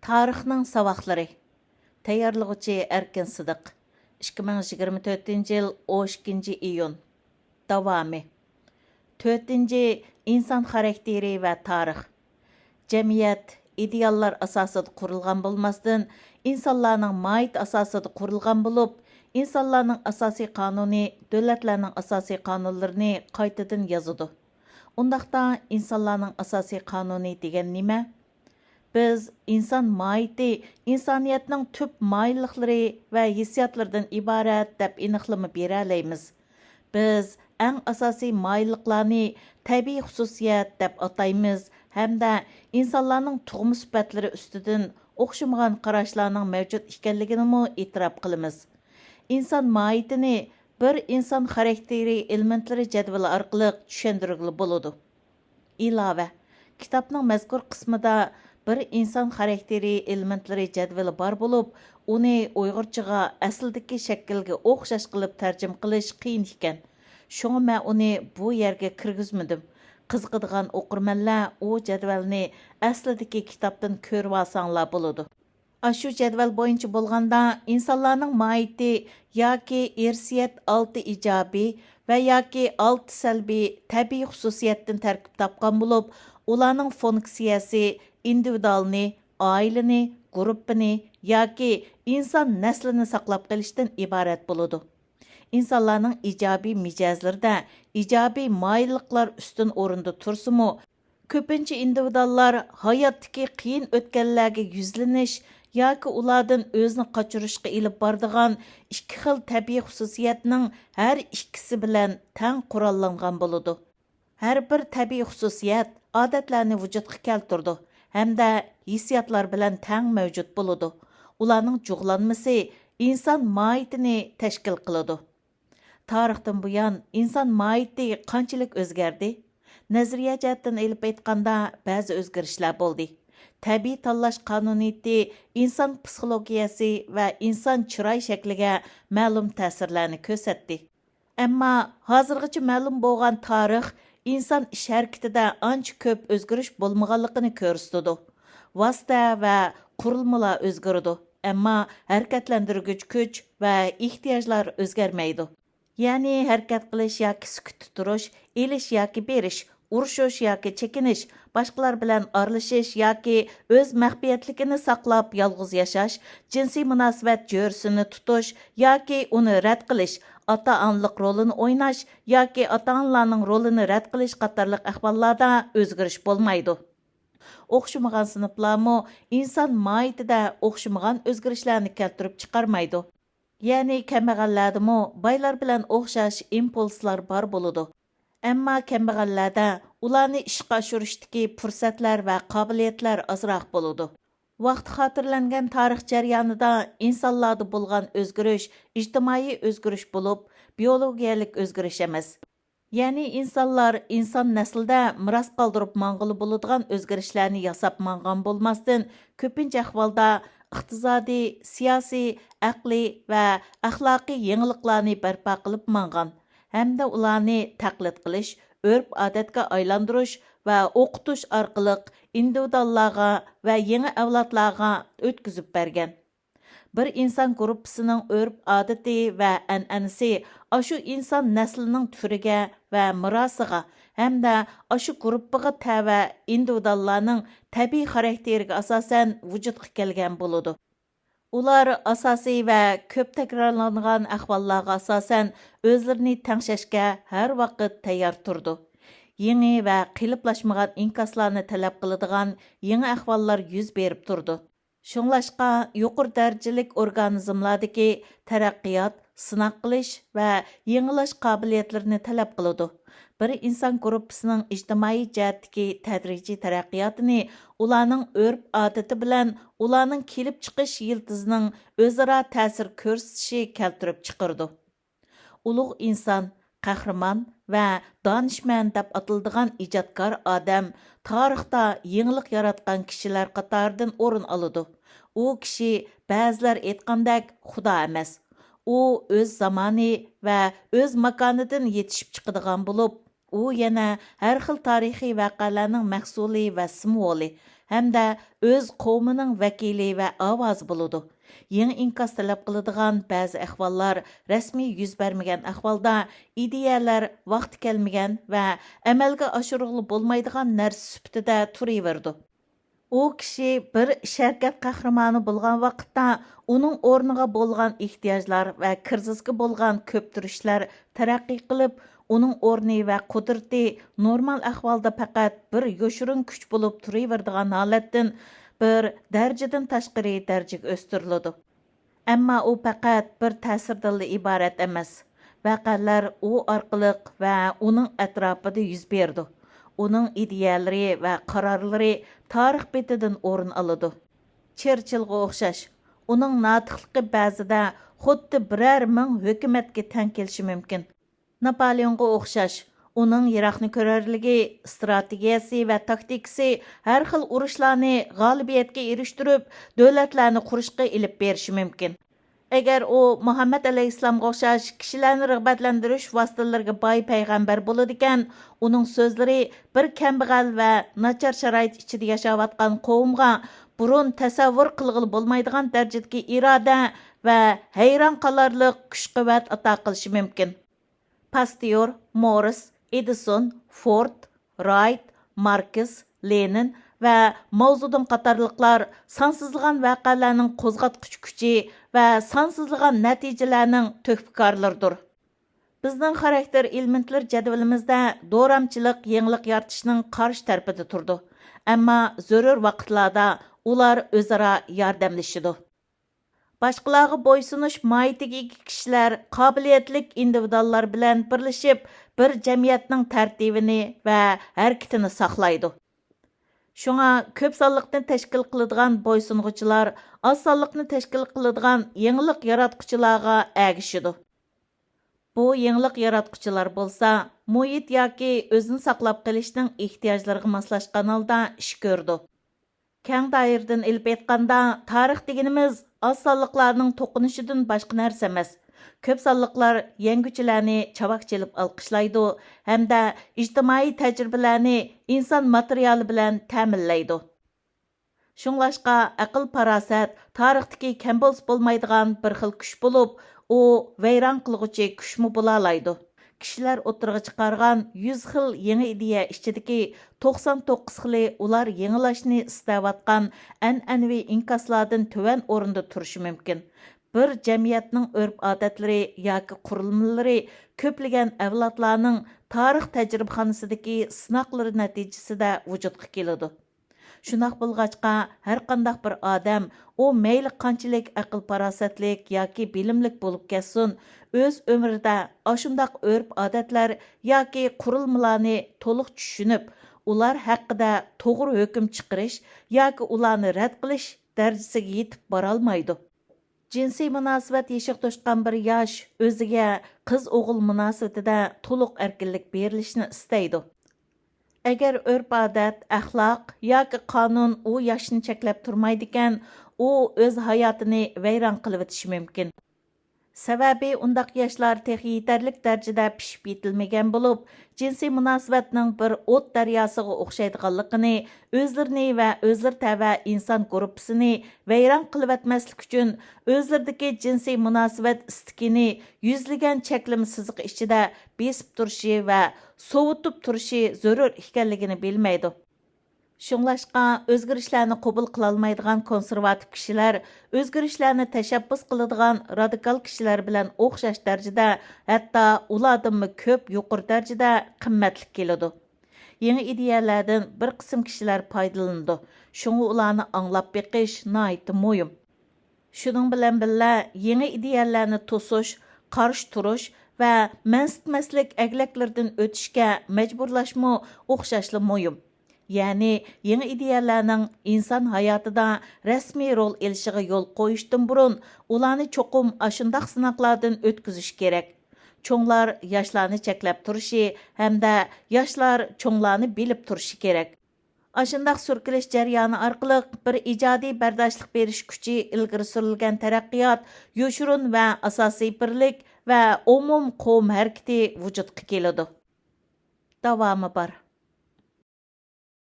Tarixning savoqlari. Tayyorlovchi Erkin Sidiq. 2024-yil 12-iyun. Davomi. 4. İnsan xarakteri va tarix. Jamiyat ideallar asosida qurilgan bo'lmasdan, insonlarning mohiyat asosida qurilgan bo'lib, insonlarning asosiy qonuni davlatlarning asosiy qonunlarini qaytadan yozadi. Undaqda insonlarning asosiy qonuni degan nima? Biz inson mohiyati insoniyatning tüp mayilliklari va hissiyotlardan iborat deb aniqlama bera olamiz. Biz eng asosiy mayilliklarni tabiiy xususiyat deb ataymiz hamda insonlarning tug'ma sifatlari ustidan o'xshamagan qarashlarning mavjud ekanligini e'tirof qilamiz. İnson mohiyatini bir inson xarakteri elementlari jadvali orqali tushuntirgili bo'ladi. Ilova. Kitobning mazkur qismida bir inson xarakteri elementlari jadvali bor bo'lib, uni uyg'urchaga aslidagi shaklga o'xshash qilib tarjima qilish qiyin ekan. Shunga men uni bu yerga kirgizmadim. Qiziqadigan o'qirmanlar u jadvalni aslidagi kitobdan ko'rib olsanglar bo'ladi. Aшу jadval bo'yicha bo'lganda insonlarning mohiyati yoki irsiyat 6 ijobiy va yoki 6 salbiy tabiiy xususiyatdan tarkib topgan bo'lib, ularning funksiyasi individualni, oilani, guruhni yoki inson naslini saqlab qolishdan iborat bo'ladi. İnsanlarning ijobiy mijozlarida ijobiy moyilliklar ustun o'rinda tursa-mu, ko'pincha individuallar hayotdagi qiyin o'tganlarga yuzlanish yoki ulardan o'zini qochirishga ilib boradigan ikki xil tabiiy xususiyatning har ikkisi bilan teng qurollangan bo'ladi. Har bir tabiiy xususiyat odatlarni vujudga keltirdi hamda hissiyotlar bilan teng mavjud bo'ladi. Ularning jug'lanmasi inson mohiyatini tashkil qiladi. Tarixdan buyon inson mohiyati qanchalik o'zgardi? Nazariya jihatdan elib aytganda ba'zi o'zgarishlar bo'ldi. Tabiiy tanlash qonuniyati inson psixologiyasi va inson chiroy shakliga ma'lum ta'sirlarni ko'rsatdi. Ammo hozirgacha ma'lum bo'lgan tarix inson ish harakatida ancha ko'p o'zgarish bo'lmaganligini ko'rsatdi. Vosita va qurilmalar o'zgardi, ammo harakatlantirgich kuch va ehtiyojlar o'zgarmaydi. Ya'ni harakat qilish yoki sukut turish, elish yoki berish, urushish yoki chekinish, boshqalar bilan aralashish yoki o'z maxfiyatligini saqlab yolg'iz yashash, jinsiy munosabat jo'rsini tutish yoki uni rad qilish, ota-onalik rolini o'ynash yoki ota-onalarning rolini rad qilish qatorliq ahvollarda o'zgarish bo'lmaydi. O'xshamagan sinflarmi inson mohiyatida o'xshamagan o'zgarishlarni keltirib chiqarmaydi. Ya'ni kambag'allardami boylar bilan o'xshash impulslar bor bo'ladi. Ammo kambag'allarda ularni ishga oshirishdagi fursatlar va qobiliyatlar ozroq bo'ladi. Vaqt xotirlangan tarix jarayonida insonlarda bo'lgan o'zgarish ijtimoiy o'zgarish bo'lib, biologiyalik o'zgarish emas. Ya'ni insonlar inson naslida miros qoldirib mang'ili bo'ladigan o'zgarishlarni yasab mangan bo'lmasdan, ko'pincha ahvolda iqtisodiy, siyosiy, aqliy va axloqiy yangiliklarni barpo qilib mangan. Hamda ularni taqlid qilish, urf-odatga aylantirish va o'qitish orqali individuallarga va yangi avlodlarga o'tkazib bergan. Bir inson guruhining urf-odati va an'anasi ashu inson naslining turiga va mirosiga hamda ashu guruhiga tava individuallarning tabiiy xarakteriga asosan vujudga kelgan bo'ladi. Ular asosiy va ko'p takrorlangan ahvollarga asosan o'zlarini tangshashga har vaqt tayyor turdi. Yangi va qiliplashmagan inkaslarni talab qiladigan yangi ahvollar yuz berib turdi. Shunglashqa yuqori darajalik organizmlardagi taraqqiyot, sinoq qilish va yangilash qobiliyatlarini talab qiladi. Bir inson guruhining ijtimoiy jihatdagi tadrijiy taraqqiyotini ularning urf-odati bilan ularning kelib chiqish yildizining o'zaro ta'sir ko'rsatishi keltirib chiqardi. Ulug' inson, qahramon va donishmand deb atiladigan ijodkor odam tarixda yangilik yaratgan kishilar qatoridan o'rin oladi. U kishi ba'zilar aytgandek xudo emas. U o'z zamoni va o'z makonidan yetishib chiqadigan bo'lib, u yana har xil tarixiy voqealarning mahsuli va simvoli hamda o'z qavmining vakili va ovozi bo'ladi. Yangi inkas talab qiladigan ba'zi ahvollar rasmiy yuz bermagan ahvolda ideyalar vaqti kelmagan va amalga oshirug'li bo'lmaydigan narsa sifatida turaverdi. U kishi bir sharkat qahramoni bo'lgan vaqtda uning o'rniga bo'lgan ehtiyojlar va krizisga bo'lgan ko'ptirishlar taraqqiy qilib, uning o'rni va qudrati normal ahvolda faqat bir yoshirin kuch bo'lib turaveradigan holatdan bir darajadan tashqari darajaga o'stiriladi. Ammo u faqat bir ta'sirdan iborat emas. Vaqalar u orqali va uning atrofida yuz berdi. Uning ideyalari va qarorlari tarix betidan o'rin oladi. Cherchillga o'xshash, uning notiqligi ba'zida xuddi biror ming hukumatga teng kelishi mumkin. Napoleonga o'xshash, uning Iroqni ko'rarligi, strategiyasi va taktikasi har xil urushlarni g'olibiyatga erishtirib, davlatlarni qurishga ilib berishi mumkin. Agar u Muhammad alayhissalomga o'xshash kishilarni rag'batlantirish vositalariga boy payg'ambar bo'ladigan, uning so'zlari bir kambag'al va nachar sharoit ichida yashayotgan qavmga burun tasavvur qilg'ili bo'lmaydigan darajadagi iroda va hayron qolarlik kuch-quvvat ato qilishi mumkin. Pasteur, Morris, Edison, Ford, Wright, Marcus, Lenin va mavzudan qatorliqlar sonsizlagan voqealarning qo'zg'atqich kuchi va sonsizlagan natijalarning to'hfikorlaridir. Bizning xarakter elementlar jadvalimizda do'ramchilik, yangilik yaratishning qarshi tarafida turdi. Ammo zarur vaqtlarda ular o'zaro yordamlashidi. Başqalarga bo'ysunish moyitiga ega kishilar qobiliyatlik individuallar bilan birlashib, bir jamiyatning tartibini va harakatini saqlaydi. Shunga ko'p sonliqni tashkil qiladigan bo'ysung'uchilar oz sonliqni tashkil qiladigan yangilik yaratquchilarga agishidi. Bu yangilik yaratquchilar bo'lsa, muhit yoki o'zini saqlab qolishning ehtiyojlariga moslashgan holda ish ko'rdi. Keng doiradan ilib aytganda, tarix deganimiz oz sonliqlarning to'qinishidan boshqa narsa emas. Ko'p sonliqlar yangichilarni chavoq chelib olqishlaydi hamda ijtimoiy tajribalarni inson materiali bilan ta'minlaydi. Shunglashqa aql farosat tarixdagi kam bo'lsa bo'lmaydigan bir xil kuch bo'lib, u vayron qilg'uchi kuchmi bo'la oladi. Kishilar o'tirg'i chiqargan 100 xil yangi ideya ichidagi 99 xili ular yangilashni istavotgan an'anaviy inkaslardan tuvan o'rinda turishi mumkin. Bir jamiyatning urf-odatlari yoki qurilmalari ko'plagan avlodlarning tarix tajribaxonasidagi sinoqlari natijasida vujudga keladi. Shunaq bo'lg'achqa har qanday bir odam u mayli qanchalik aql farosatlik yoki bilimlik bo'lib kelsin, o'z umrida ashundaq urf-odatlar yoki qurilmalarni to'liq tushunib, ular haqida to'g'ri hukm chiqarish yoki ularni rad qilish darajasiga yetib bora olmaydi. Jinsiy munosabat yeshiq to'shqan bir yosh o'ziga qiz-o'g'il munosabatida to'liq erkinlik berilishni istaydi. Agar urf-odat, axloq yoki qonun u yoshni cheklab turmaydi ekan, u o'z hayotini vayron qilib o'tishi mumkin. Sababi undaq yoshlar texi yetarlik darajada pishib yetilmagan bo'lib, jinsiy munosabatning bir o't daryosiga o'xshaydiganligini, o'zlarini va o'zlar tava inson gruppasini vayron qilib o'tmaslik uchun o'zlaridagi jinsiy munosabat istikini yuzlagan cheklama siziq ichida besib turishi va sovutib turishi zarur ekanligini bilmaydi. Shunglashqa o'zgarishlarni qabul qila olmaydigan konservativ kishilar o'zgarishlarni tashabbus qiladigan radikal kishilar bilan o'xshash darajada, hatto ulardanmi ko'p yuqori darajada qimmatli keladi. Yangi ideyalardan bir qism kishilar foydalanadi. Shunga ularni anglab beqish nihoyatda muhim. Shuning bilan birga yangi ideyalarni to'sish, qarshi turish va mansitmaslik aglaklardan o'tishga majburlashmi o'xshashli muhim. Ya'ni yangi ideyalarning inson hayotida rasmiy rol elishiga yo'l qo'yishdan burun ularni cho'qim ashundaq sinoqlardan o'tkazish kerak. Cho'nglar yoshlarni cheklab turishi hamda yoshlar cho'nglarni bilib turishi kerak. Ashundaq surkilish jarayoni orqali bir ijodiy bardoshlik berish kuchi ilgari surilgan taraqqiyot, yoshurun va asosiy birlik va umum qavm harakati vujudga keladi. Davomi bor.